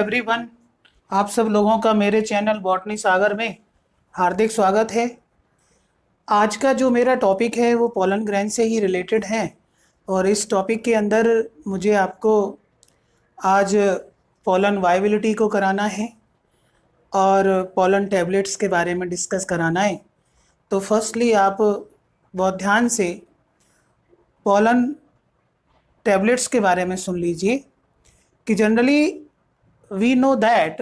Everyone, आप सब लोगों का मेरे चैनल बॉटनी सागर में हार्दिक स्वागत है। आज का जो मेरा टॉपिक है वो पोलन ग्रेन से ही रिलेटेड है और इस टॉपिक के अंदर मुझे आपको आज पोलन वायबिलिटी को कराना है और पोलन टैबलेट्स के बारे में डिस्कस कराना है। तो फर्स्टली आप बहुत ध्यान से पोलन टैबलेट्स के बारे में सुन लीजिए कि generally we know that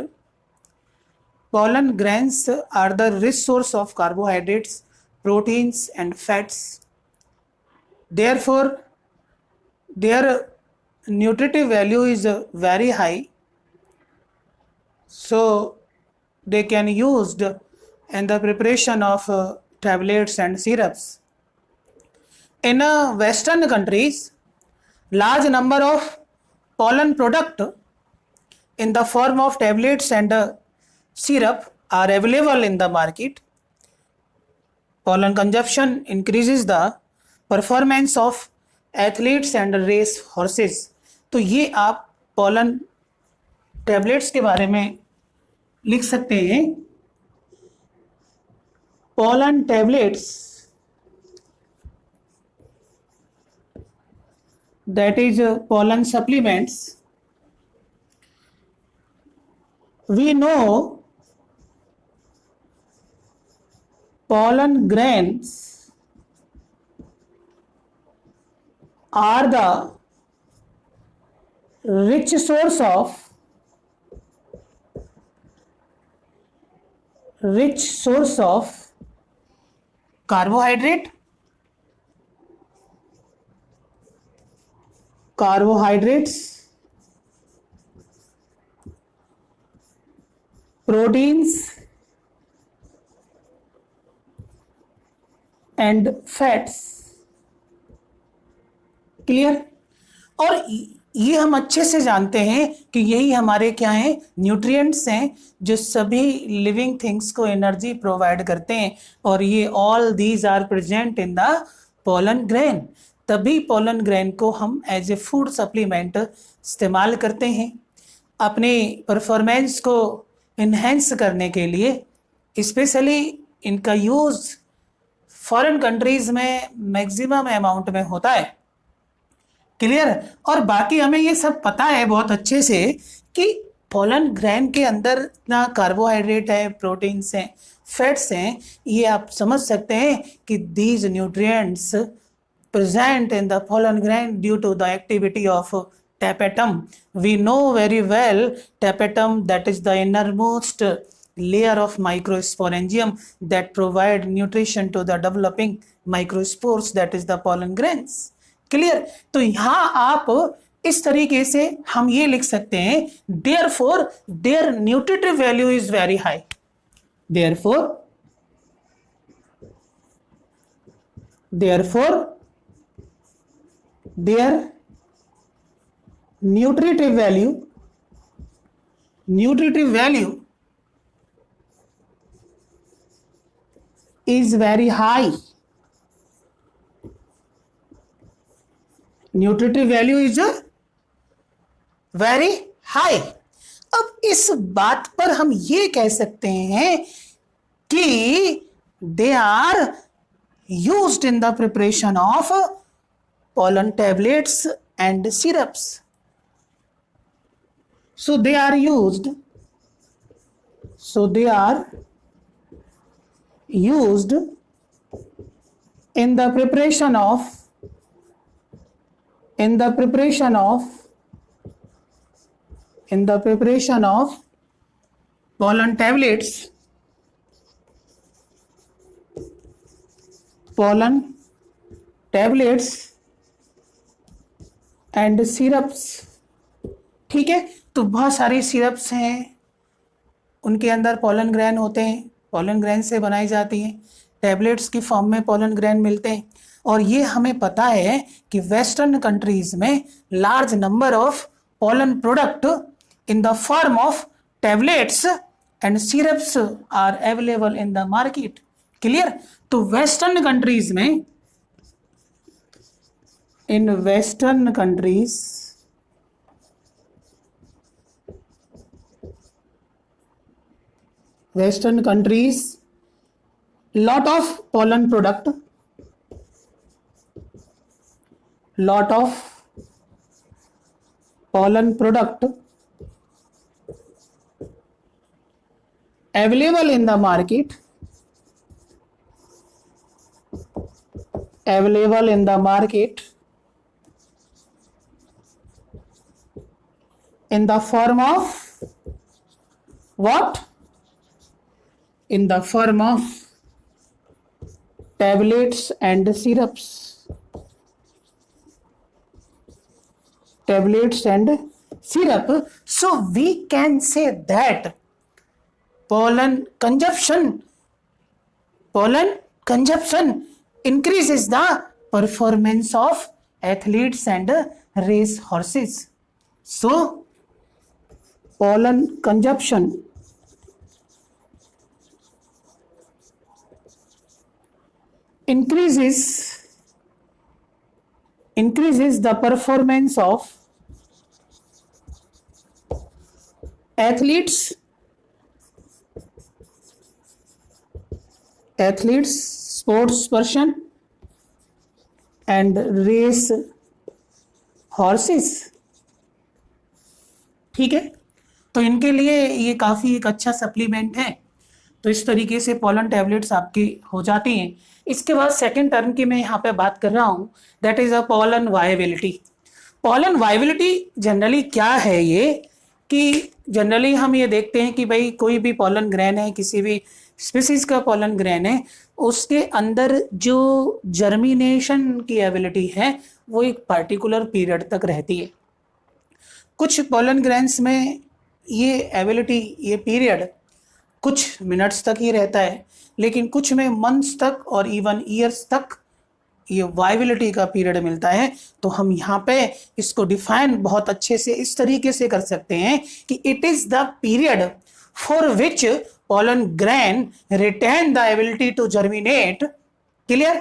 pollen grains are the rich source of carbohydrates, proteins and fats. Therefore, their nutritive value is very high. So, they can used in the preparation of tablets and syrups. In Western countries, large number of pollen product in the form of tablets and syrup are available in the market. Pollen consumption increases the performance of athletes and race horses. तो ये आप pollen tablets के बारे में लिख सकते हैं। pollen tablets, that is pollen supplements. We know pollen grains are the rich source of carbohydrates, proteins and fats. Clear? और ये हम अच्छे से जानते हैं कि यही हमारे क्या हैं, न्यूट्रिएंट्स हैं जो सभी लिविंग थिंग्स को एनर्जी प्रोवाइड करते हैं और ये all these are present in the pollen grain. तभी पोलन ग्रेन को हम एज ए फूड सप्लीमेंट इस्तेमाल करते हैं अपने परफॉर्मेंस को इन्हेंस करने के लिए। स्पेशली इनका यूज़ फॉरेन कंट्रीज में मैक्सिमम अमाउंट में होता है। क्लियर? और बाकी हमें ये सब पता है बहुत अच्छे से कि पोलन ग्रेन के अंदर ना कार्बोहाइड्रेट है, प्रोटीन्स हैं, फैट्स हैं। ये आप समझ सकते हैं कि these nutrients present in the pollen grain due to the activity of tapetum. We know very well tapetum, that is the innermost layer of microsporangium that provide nutrition to the developing microspores, that is the pollen grains. Clear? तो यहाँ आप इस तरीके से हम ये लिख सकते हैं, therefore their nutritive value is very high. Therefore their nutritive value is very high. Nutritive value is very high. अब इस बात पर हम ये कह सकते हैं कि they are used in the preparation of pollen tablets and syrups. So they are used in the preparation of pollen tablets, and syrups. ठीक है? तो बहुत सारी सिरप्स हैं, उनके अंदर पोलन ग्रेन होते हैं, पोलन ग्रेन से बनाई जाती हैं, टैबलेट्स की फॉर्म में पोलन ग्रेन मिलते हैं। और ये हमें पता है कि वेस्टर्न कंट्रीज में large number of pollen product in the form of tablets and syrups are available in the market. Clear? तो वेस्टर्न कंट्रीज में in Western countries, Western countries, lot of pollen product, lot of pollen product available in the market, available in the market in the form of what? In the form of tablets and syrups. Tablets and syrup. So we can say that pollen consumption increases the performance of athletes and race horses. So pollen consumption increases the performance of athletes, sports person and race horses. ठीक है, तो इनके लिए ये काफ़ी एक अच्छा supplement है। तो इस तरीके से पोलन टैबलेट्स आपकी हो जाती हैं। इसके बाद सेकंड टर्म की मैं यहाँ पे बात कर रहा हूँ, that is a pollen viability. Pollen viability generally क्या है ये, कि जनरली हम ये देखते हैं कि भाई कोई भी पोलन ग्रेन है, किसी भी स्पीसीज का पोलन ग्रेन है, उसके अंदर जो जर्मिनेशन की एबिलिटी है वो एक पार्टिकुलर पीरियड तक रहती है। कुछ पोलन ग्रेन्स में ये एबिलिटी, ये पीरियड कुछ मिनट्स तक ही रहता है, लेकिन कुछ में मंथ्स तक और इवन ईयर्स तक ये वायबिलिटी का पीरियड मिलता है। तो हम यहाँ पे इसको डिफाइन बहुत अच्छे से इस तरीके से कर सकते हैं कि it is the period for which pollen grain retain the ability to germinate. Clear?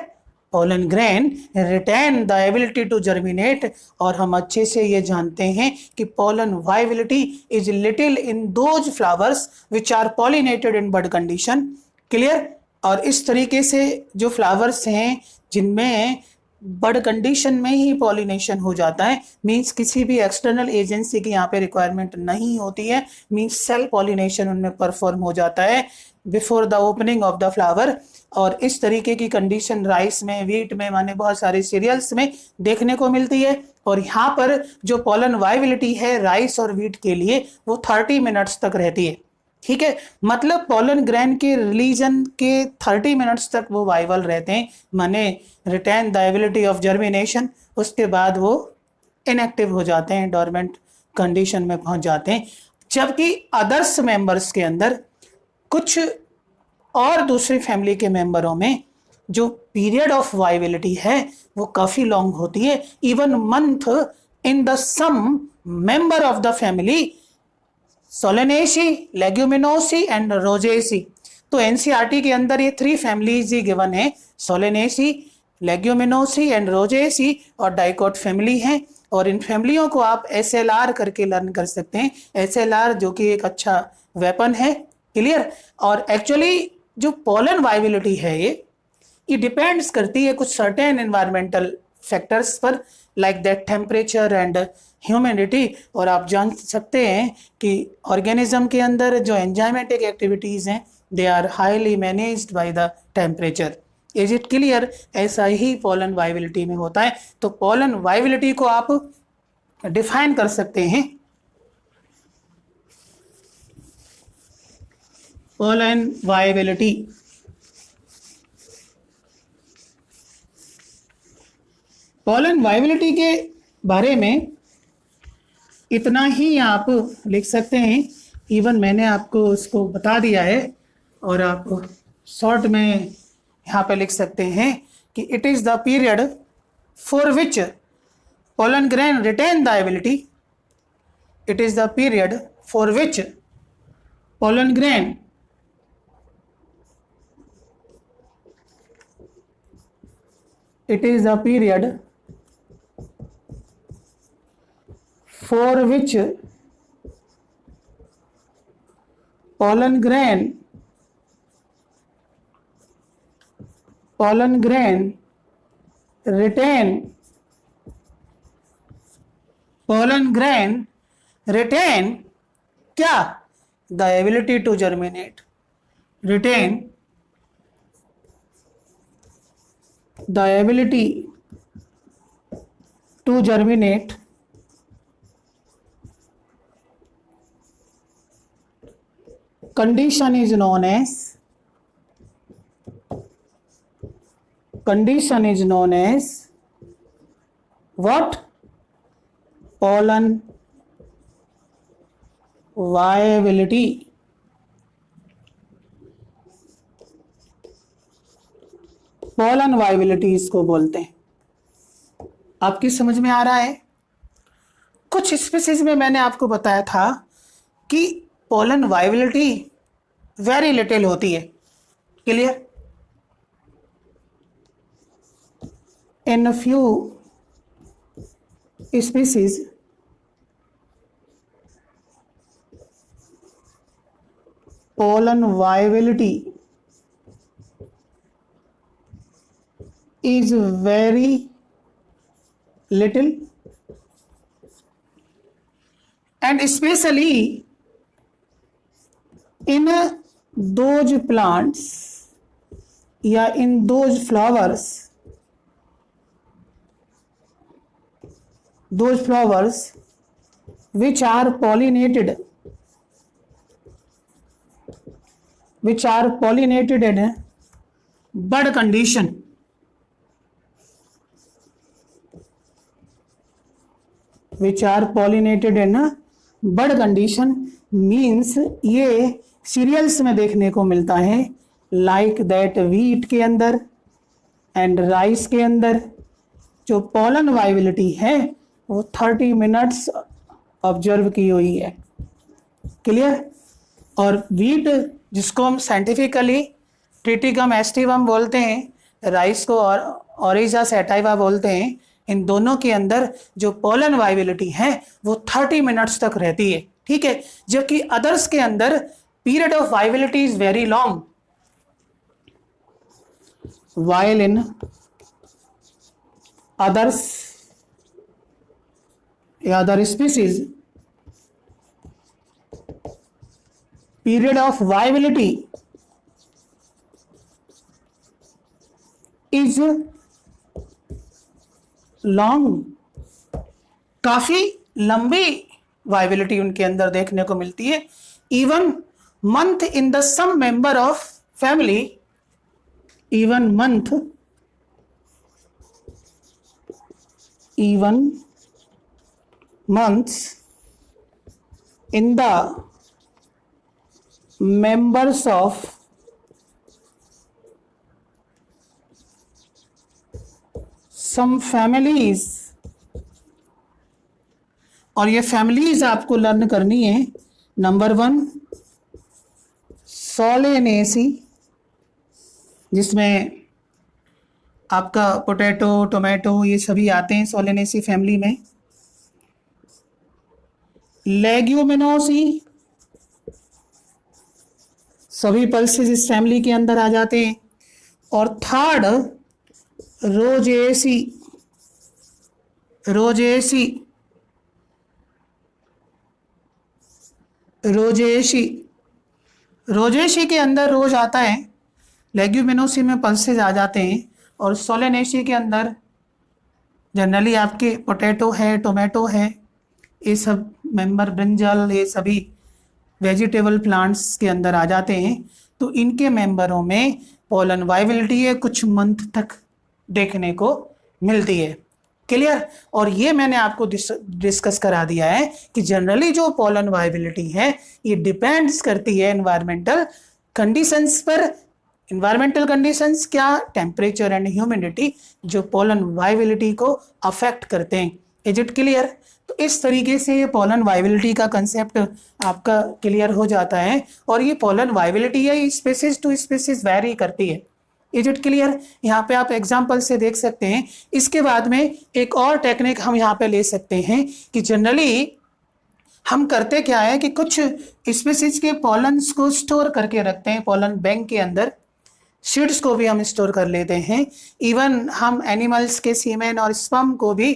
Pollen grain retain the ability to germinate. और हम अच्छे से ये जानते हैं कि pollen viability is little in those flowers which are pollinated in bud condition. Clear? और इस तरीके से जो फ्लावर्स हैं जिनमें बड कंडीशन में ही पॉलिनेशन हो जाता है, मींस किसी भी एक्सटर्नल एजेंसी की यहाँ पे रिक्वायरमेंट नहीं होती है, मींस सेल पॉलिनेशन उनमें परफॉर्म हो जाता है before the opening of the flower. और इस तरीके की कंडीशन राइस में, व्हीट में, माने बहुत सारे सीरियल्स में देखने को मिलती है। और यहाँ पर जो पोलन वायबिलिटी है राइस और व्हीट के लिए वो 30 मिनट्स तक रहती है। ठीक है, मतलब पोलन ग्रेन के रिलीजन के 30 मिनट्स तक वो वाइबल रहते हैं, माने retain the ability of germination. उसके बाद वो इनएक्टिव हो जाते हैं, डोरमेंट कंडीशन में पहुंच जाते हैं। जबकि अदर्स मेंबर्स के अंदर, कुछ और दूसरी फैमिली के मेंबरों में जो पीरियड ऑफ वाइबिलिटी है वो काफ़ी लॉन्ग होती है, even month in the some member of the family Solanaceae, Leguminosae and Rosaceae. तो एनसीईआरटी के अंदर ये 3 फैमिलीज ही गिवन है, सोलेनेसी, लेग्यूमिनोसी एंड रोजेसी और डाइकोट फैमिली है। और इन फैमिलियों को आप एसएलआर करके लर्न कर सकते हैं, एसएलआर जो कि एक अच्छा वेपन है। क्लियर? और एक्चुअली जो पोलन वाइबिलिटी है ये डिपेंड्स करती है कुछ सर्टेन एनवायरमेंटल फैक्टर्स पर, like that temperature and humidity. और आप जान सकते हैं कि ऑर्गेनिज्म के अंदर जो एंजाइमेटिक एक्टिविटीज़ हैं they are highly managed by the temperature. Is it clear? ऐसा ही पोलन वाइबिलिटी में होता है। तो पोलन वाइबिलिटी को आप डिफाइन कर सकते हैं, पोलन वाइबिलिटी पोलन वाइबिलिटी के बारे में इतना ही आप लिख सकते हैं। इवन मैंने आपको उसको बता दिया है और आप शॉर्ट में यहाँ पे लिख सकते हैं कि it is the period for which pollen grain retain the ability. It is the period for which pollen grain it is the period for which pollen grain pollen grain retain क्या? The ability to germinate, retain the ability to germinate condition is known as what? Pollen viability. Pollen viability इसको बोलते हैं। आपकी समझ में आ रहा है? कुछ स्पीसीज में मैंने आपको बताया था कि पोलन वाइबिलिटी वेरी लिटिल होती है। Clear? In few species pollen viability is very little, and especially in those plants या in those flowers which are pollinated in bud condition. Which are pollinated in bud condition means ये serials में देखने को मिलता है, like that wheat के अंदर and rice के अंदर जो पोलन वाइबिलिटी है वो 30 मिनट्स ऑब्जर्व की हुई है। क्लियर? और वीट जिसको हम साइंटिफिकली ट्रिटिकम एस्टिवम बोलते हैं, राइस को और ओरिजा सैटाइवा बोलते हैं, इन दोनों के अंदर जो पोलन वाइबिलिटी है वो 30 मिनट्स तक रहती है। ठीक है? जबकि अदर्स के अंदर period of viability is very long. While in others या other species period of viability is long, काफी लंबी वाइबिलिटी उनके अंदर देखने को मिलती है। Even month in the some member of family, even months in the members of some families, और ये फैमिलीज आपको लर्न करनी है। नंबर 1 सोलेनेसी, जिसमें आपका पोटैटो, टोमेटो ये सभी आते हैं सोलेनेसी फैमिली में। लेग्यूमिनोसी, सभी पल्सेस इस फैमिली के अंदर आ जाते हैं। और थर्ड रोजेशी के अंदर रोज आता है। लेग्यूमिनोसी में पल्सेस आ जाते हैं और सोलेनेसी के अंदर जनरली आपके पोटैटो है, टोमेटो है, ये सब मेंबर, ब्रिंजल, ये सभी वेजिटेबल प्लांट्स के अंदर आ जाते हैं। तो इनके मेंबरों में पोलन वाइबिलिटी है कुछ मंथ तक देखने को मिलती है। क्लियर? और ये मैंने आपको डिस्कस करा दिया है कि जनरली जो पोलन वाइबिलिटी है ये डिपेंड्स करती है एनवायरमेंटल कंडीशंस पर। एनवायरमेंटल कंडीशंस क्या? टेम्परेचर एंड ह्यूमिडिटी, जो पोलन वाइबिलिटी को अफेक्ट करते हैं। Is it clear? तो इस तरीके से ये पोलन वाइबिलिटी का कंसेप्ट आपका क्लियर हो जाता है। और ये पोलन वाइबिलिटी है स्पीसीज टू स्पीसीज वैरी करती है। Is it clear? यहाँ पे आप एग्जाम्पल से देख सकते हैं। इसके बाद में एक और टेक्निक हम यहाँ पे ले सकते हैं कि जनरली हम करते क्या है कि कुछ स्पीसीज के पोलन्स को स्टोर करके रखते हैं पोलन बैंक के अंदर। सीड्स को भी हम स्टोर कर लेते हैं, इवन हम एनिमल्स के सीमेन और स्पर्म को भी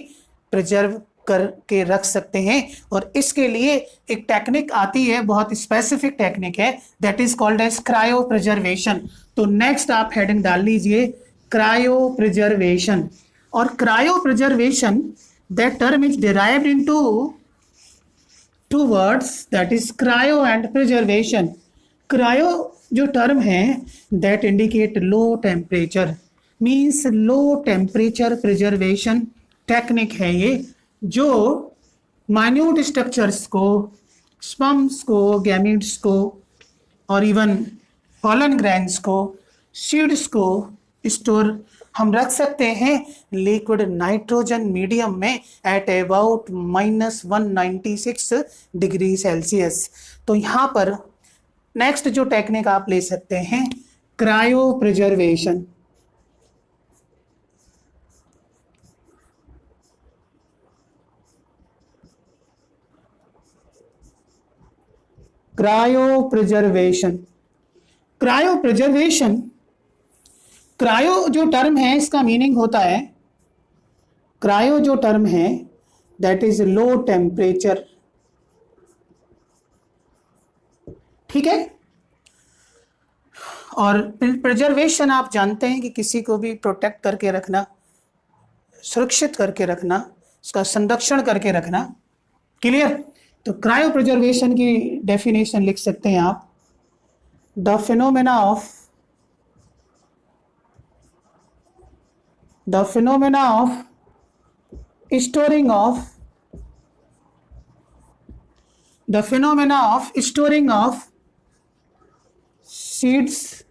प्रिजर्व करके रख सकते हैं। और इसके लिए एक टेक्निक आती है, बहुत स्पेसिफिक टेक्निक है, that is called as cryo preservation. तो नेक्स्ट आप हेडिंग डाल लीजिए क्रायो प्रिजर्वेशन। और cryo preservation, that term is derived into two words, that is cryo and preservation. Cryo जो टर्म है that indicate low temperature, means low temperature preservation technique है ये, जो माइन्यूट स्ट्रक्चर्स को, स्पर्म्स को, गैमीट्स को और इवन पॉलन ग्रैन्स को, सीड्स को स्टोर हम रख सकते हैं लिक्विड नाइट्रोजन मीडियम में एट अबाउट -196 डिग्री सेल्सियस। तो यहाँ पर नेक्स्ट जो टेक्निक आप ले सकते हैं cryo preservation. Cryo preservation, cryo preservation, cryo जो टर्म है इसका मीनिंग होता है, क्रायो जो टर्म है दैट इज लो टेम्परेचर, ठीक है। और प्रिजर्वेशन आप जानते हैं कि किसी को भी प्रोटेक्ट करके रखना, सुरक्षित करके रखना, उसका संरक्षण करके रखना, क्लियर। तो क्रायो प्रिजर्वेशन की डेफिनेशन लिख सकते हैं आप, the phenomena of storing of seeds,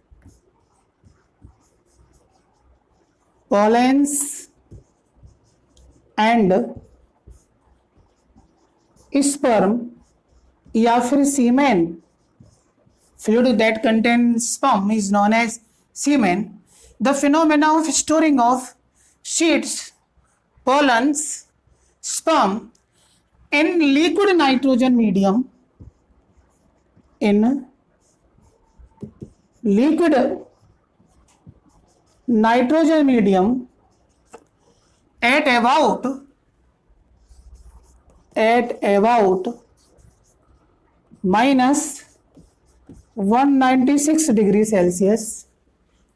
pollens and sperm या फिर सीमेन, fluid that contains sperm is known as semen. The phenomena of storing of seeds, pollens, sperm in liquid nitrogen medium, in liquid nitrogen medium at about -196 degree Celsius,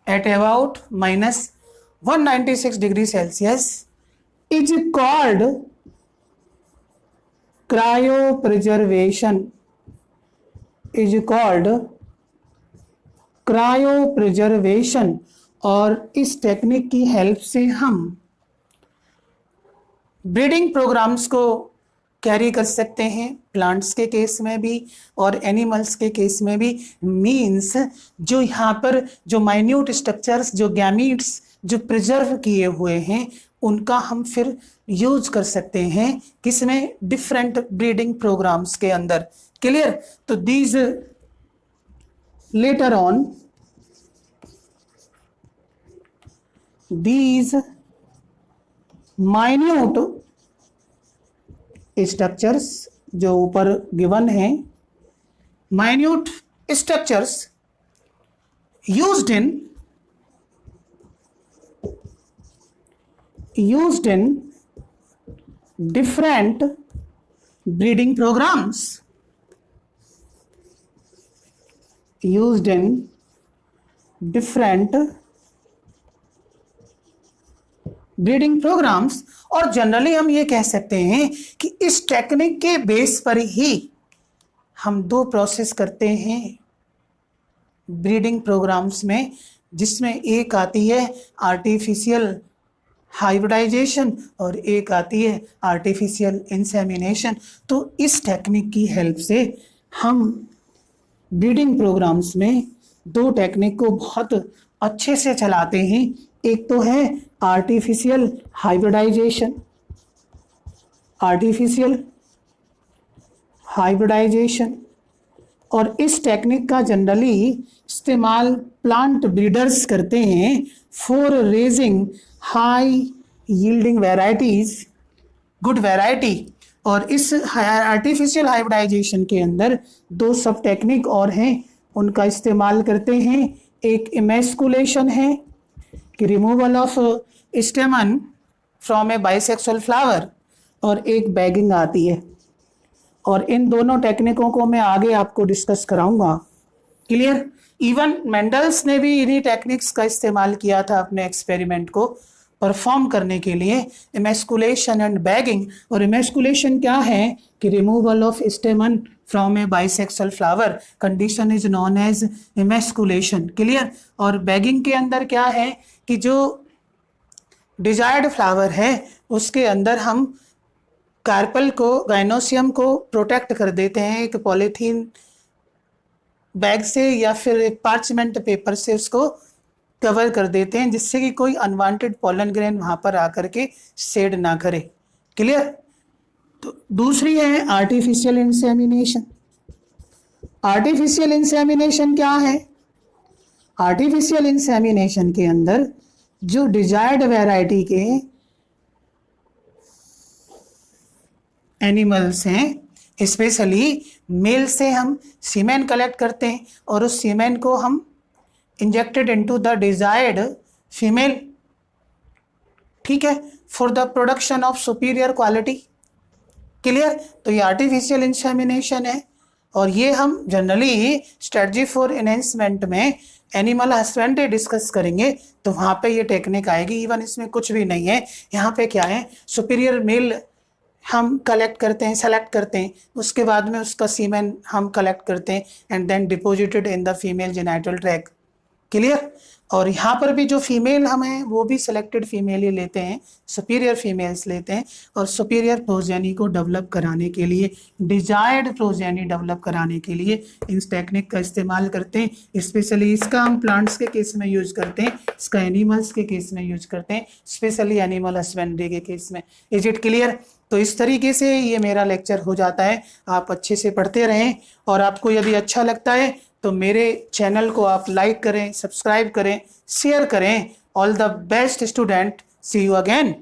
at about -196 degree Celsius is called cryopreservation, is called cryopreservation। और इस technique की help से हम breeding programmes को carry कर सकते हैं, plants के केस में भी और एनिमल्स के केस में भी। मीन्स जो यहाँ पर जो माइन्यूट स्ट्रक्चर्स, जो गैमीट्स जो प्रिजर्व किए हुए हैं, उनका हम फिर यूज कर सकते हैं किसमें, डिफरेंट ब्रीडिंग प्रोग्राम्स के अंदर, क्लियर। तो these later on these minute structures जो ऊपर गिवन है, minute structures used in different breeding programs, used in different breeding programs. और जनरली हम ये कह सकते हैं कि इस टेक्निक के बेस पर ही हम दो प्रोसेस करते हैं ब्रीडिंग प्रोग्राम्स में, जिसमें एक आती है आर्टिफिशियल हाइब्रिडाइजेशन और एक आती है आर्टिफिशियल इंसेमिनेशन। तो इस टेक्निक की हेल्प से हम ब्रीडिंग प्रोग्राम्स में दो टेक्निक को बहुत अच्छे से चलाते हैं। एक तो है आर्टिफिशियल हाइब्रिडाइजेशन, और इस टेक्निक का जनरली इस्तेमाल प्लांट ब्रीडर्स करते हैं for raising high yielding varieties, good variety. और इस आर्टिफिशियल हाइब्रिडाइजेशन के अंदर दो सब टेक्निक और हैं, उनका इस्तेमाल करते हैं एक इमेस्कुलेशन है कि removal of stamen from a bisexual flower, और एक बैगिंग आती है। और इन दोनों टेक्निकों को मैं आगे आपको डिस्कस कराऊंगा। क्लियर? इवन मेंडल्स ने भी इन्हीं टेक्निक्स का इस्तेमाल किया था अपने एक्सपेरिमेंट को परफॉर्म करने के लिए, इमेस्कुलेशन एंड बैगिंग। और इमेस्कुलेशन क्या है कि removal of stamen from a bisexual flower, condition is known as emasculation. Clear? और बैगिंग के अंदर क्या है कि जो डिजायर्ड फ्लावर है उसके अंदर हम कार्पल को, गाइनोसियम को प्रोटेक्ट कर देते हैं एक पॉलीथीन बैग से या फिर एक पार्चमेंट पेपर से उसको कवर कर देते हैं, जिससे कि कोई अनवांटेड पॉलन ग्रेन वहां पर आकर के शेड ना करे। क्लियर? तो दूसरी है आर्टिफिशियल इंसेमिनेशन। आर्टिफिशियल इंसेमिनेशन क्या है? आर्टिफिशियल इंसेमिनेशन के अंदर जो डिजायर्ड वैरायटी के एनिमल्स हैं, स्पेशली मेल से हम सीमेन कलेक्ट करते हैं और उस सीमेन को हम injected into the desired female, ठीक है, for the production of superior quality. Clear? तो ये आर्टिफिशियल इंसेमिनेशन है। और ये हम जनरली स्ट्रेटजी फॉर एनहेंसमेंट में एनिमल हस्बेंड्री डिस्कस करेंगे तो वहां पे ये टेक्निक आएगी। इवन इसमें कुछ भी नहीं है, यहाँ पे क्या है, सुपीरियर मेल हम कलेक्ट करते हैं, सेलेक्ट करते हैं, उसके बाद में उसका सीमेन हम कलेक्ट करते हैं and then deposited in the female genital tract. Clear? और यहाँ पर भी जो फीमेल हम हैं वो भी सिलेक्टेड फीमेल ही लेते हैं, सुपीरियर फीमेल्स लेते हैं, और सुपीरियर प्रोजेनी को डेवलप कराने के लिए, डिजायर्ड प्रोजेनी डेवलप कराने के लिए इस टेक्निक का इस्तेमाल करते हैं। स्पेशली इसका हम प्लांट्स के केस में यूज करते हैं, इसका एनिमल्स के केस में यूज करते हैं, स्पेशली एनिमल हस्बेंड्री के केस में। Is it clear? तो इस तरीके से ये मेरा लेक्चर हो जाता है। आप अच्छे से पढ़ते रहें, और आपको यदि अच्छा लगता है तो मेरे चैनल को आप लाइक करें, सब्सक्राइब करें, शेयर करें। All the best student, see you again.